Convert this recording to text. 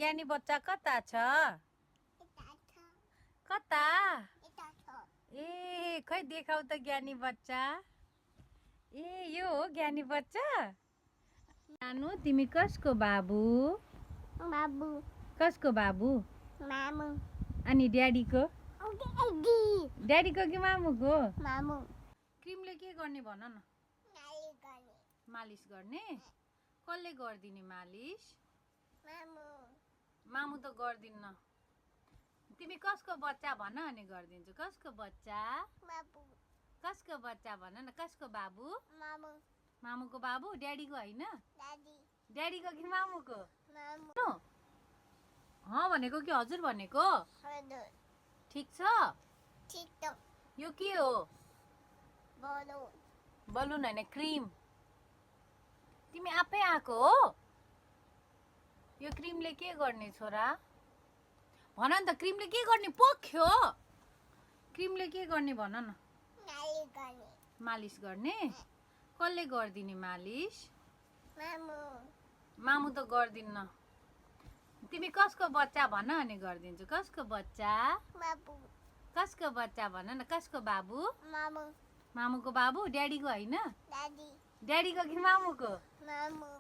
ज्ञानी बच्चा कता छ? कता? ए खै देखाउ त ज्ञानी बच्चा। ए यो हो ज्ञानी बच्चा? नानु तिमी कसको बाबु? बाबु। कसको बाबु? मामु। अनि ड्याडीको? ड्याडीको कि मामुको? मामु। क्रिमले के गर्ने भन न? मालिस गर्ने? कसले गर्दिने मालिस? मामु। मामु त गर्दिन्न। तिमी कसको बच्चा भन अनि गरिदिन्छु। कसको बच्चा? बाबु। कसको बच्चा भन न? कसको बाबु? मामु। मामुको बाबु? ड्याडीको होइन? दादी। ड्याडीको कि मामुको? मामु। भनेको कि हजुर भनेको? हजुर। ठिक छ? ठिक छ। यो के हो? बलुन। बलुन होइन क्रिम। तिमी आफै आएको हो? यो क्रिमले के गर्ने छोरा? भन नि त क्रिमले के गर्ने? पोख्यो। क्रिमले के गर्ने भन न? मालिस गर्ने? कसले गरिदिने मालिस? मामु। मामु त गर्दिन्न। तिमी कसको बच्चा भन अनि गरिदिन्छु। कसको बच्चा? बाबु। कसको बच्चा भन न? कसको बाबु? मामु। मामुको बाबु? ड्याडीको होइन? दादी। ड्याडीको कि मामुको? मामु।